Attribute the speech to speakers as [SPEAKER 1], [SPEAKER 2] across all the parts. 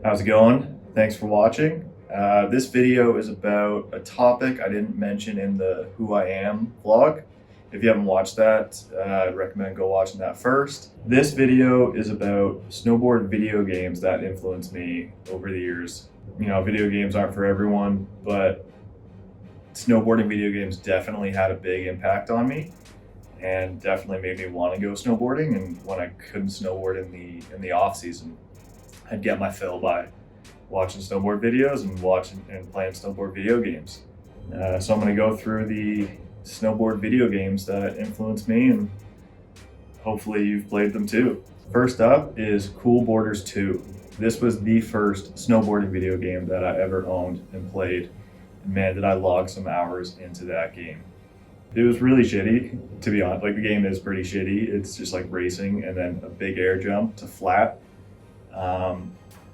[SPEAKER 1] How's it going? Thanks for watching. This video is about a topic I didn't mention in the Who I Am vlog. If you haven't watched that, I'd recommend go watching that first. This video is about snowboard video games that influenced me over the years. You know, video games aren't for everyone, but snowboarding video games definitely had a big impact on me and definitely made me want to go snowboarding. And when I couldn't snowboard in the off season, I'd get my fill by watching snowboard videos and watching and playing snowboard video games. So I'm going to go through the snowboard video games that influenced me, and hopefully you've played them too. First up is Cool Borders 2. This was the first snowboarding video game that I ever owned and played. And man, did I log some hours into that game. It was really shitty, to be honest. Like, the game is pretty shitty. It's just like racing and then a big air jump to flat.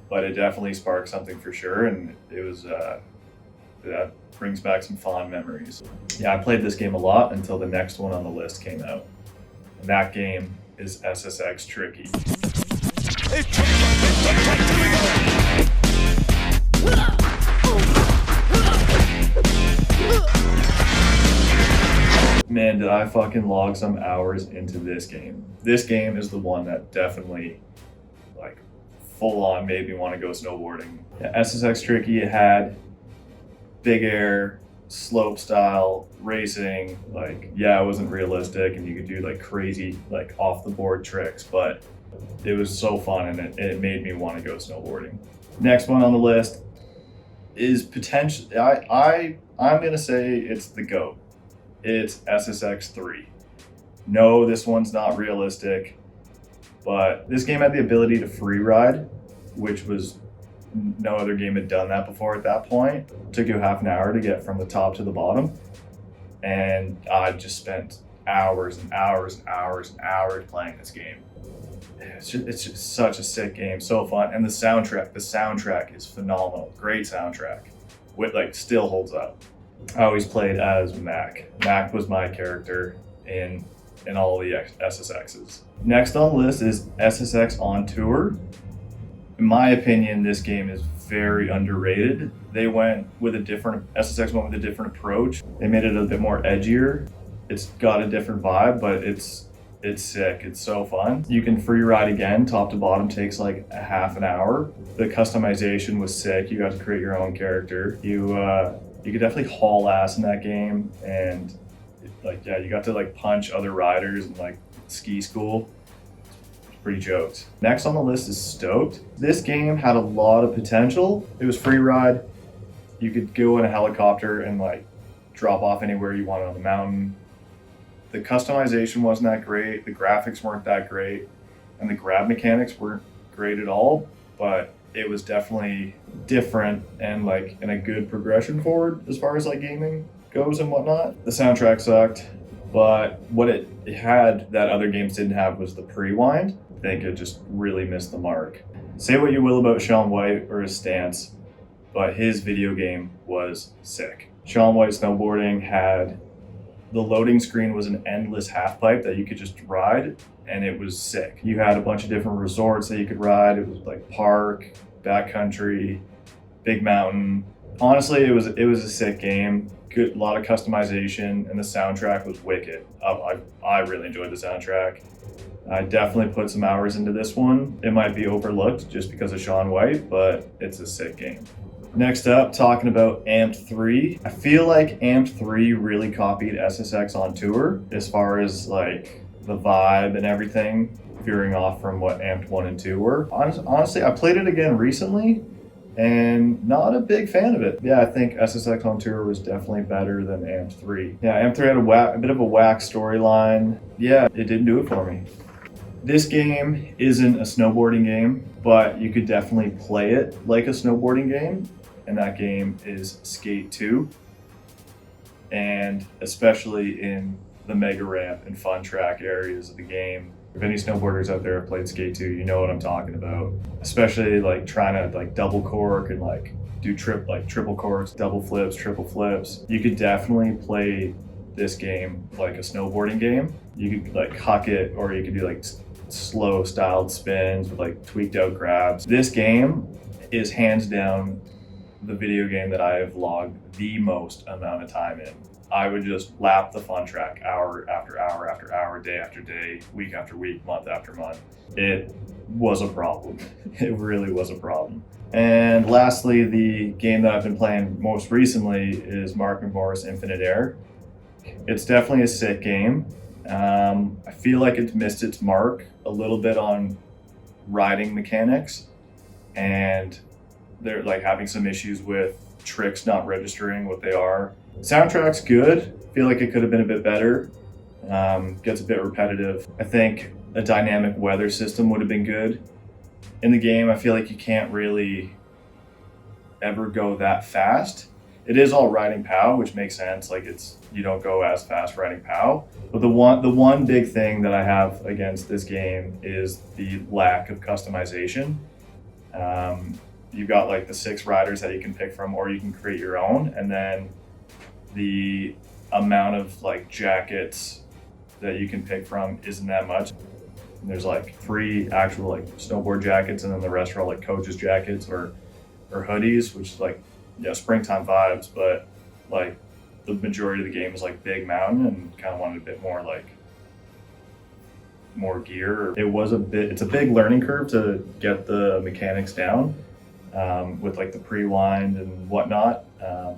[SPEAKER 1] But it definitely sparked something for sure, and it was that brings back some fond memories. Yeah, I played this game a lot until the next one on the list came out, and that game is SSX Tricky. Man, did I fucking log some hours into this game. This game is the one that definitely, like, full on made me want to go snowboarding. Yeah, SSX Tricky, it had big air, slope style racing. Like, yeah, it wasn't realistic and you could do like crazy, like off the board tricks, but it was so fun and it made me want to go snowboarding. Next one on the list is potentially, I'm gonna say it's the GOAT. It's SSX 3. No, this one's not realistic, but this game had the ability to free ride, which was no other game had done that before at that point. It took you half an hour to get from the top to the bottom. And I just spent hours and hours and hours and hours playing this game. It's just such a sick game, so fun. And the soundtrack is phenomenal. Great soundtrack. Like, still holds up. I always played as Mac. Mac was my character in all the SSXs. Next on the list is SSX On Tour. In my opinion, this game is very underrated. SSX went with a different approach. They made it a bit more edgier. It's got a different vibe, but it's sick. It's so fun. You can free ride again, top to bottom, takes like a half an hour. The customization was sick. You got to create your own character. You could definitely haul ass in that game, and you got to like punch other riders and like ski school. Pretty jokes. Next on the list is Stoked. This game had a lot of potential. It was free ride. You could go in a helicopter and like drop off anywhere you wanted on the mountain. The customization wasn't that great. The graphics weren't that great, and the grab mechanics weren't great at all, but it was definitely different and like in a good progression forward as far as like gaming goes and whatnot. The soundtrack sucked, but what it had that other games didn't have was the pre-wind. I think it just really missed the mark. Say what you will about Shaun White or his stance, but his video game was sick. Shaun White snowboarding had, the loading screen was an endless half pipe that you could just ride, and it was sick. You had a bunch of different resorts that you could ride. It was like park, backcountry, big mountain. Honestly, it was a sick game. Good, a lot of customization, and the soundtrack was wicked. I really enjoyed the soundtrack. I definitely put some hours into this one. It might be overlooked just because of Shaun White, but it's a sick game. Next up, talking about Amped 3. I feel like Amped 3 really copied SSX On Tour as far as like the vibe and everything, veering off from what Amped 1 and 2 were. Honestly, I played it again recently and not a big fan of it. Yeah, I think SSX On Tour was definitely better than Amped 3. Yeah, Amped 3 had a bit of a whack storyline. Yeah, it didn't do it for me. This game isn't a snowboarding game, but you could definitely play it like a snowboarding game, and that game is Skate 2. And especially in the mega ramp and fun track areas of the game. If any snowboarders out there have played Skate 2, you know what I'm talking about. Especially like trying to like double cork and like do triple corks, double flips, triple flips. You could definitely play this game like a snowboarding game. You could like huck it, or you could do like slow styled spins with like tweaked out grabs. This game is hands down the video game that I have logged the most amount of time in. I would just lap the fun track hour after hour after hour, day after day, week after week, month after month. It was a problem. It really was a problem. And lastly, the game that I've been playing most recently is Mark and Borris Infinite Air. It's definitely a sick game. I feel like it's missed its mark a little bit on riding mechanics, and they're like having some issues with tricks not registering what they are. The soundtrack's good. I feel like it could have been a bit better. Gets a bit repetitive. I think a dynamic weather system would have been good. In the game, I feel like you can't really ever go that fast. It is all riding POW, which makes sense. Like you don't go as fast riding POW. But the one big thing that I have against this game is the lack of customization. You've got like the 6 riders that you can pick from, or you can create your own, and then the amount of like jackets that you can pick from isn't that much. There's like 3 actual like snowboard jackets, and then the rest are all like coaches jackets or hoodies, which is like, yeah, springtime vibes, but like the majority of the game is like big mountain, and kind of wanted a bit more like more gear. It's a big learning curve to get the mechanics down with like the pre-wind and whatnot. I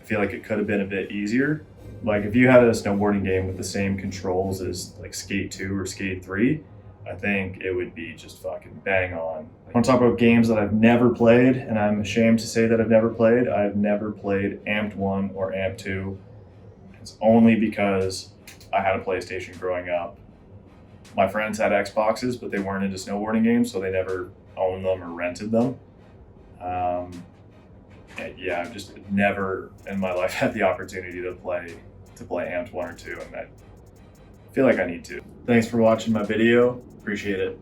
[SPEAKER 1] feel like it could have been a bit easier. Like if you had a snowboarding game with the same controls as like Skate 2 or Skate 3, I think it would be just fucking bang on. I want to talk about games that I've never played, and I'm ashamed to say that I've never played. I've never played Amped 1 or Amped 2. It's only because I had a PlayStation growing up. My friends had Xboxes, but they weren't into snowboarding games, so they never owned them or rented them. Yeah, I've just never in my life had the opportunity to play Amped 1 or 2, and I feel like I need to. Thanks for watching my video. Appreciate it.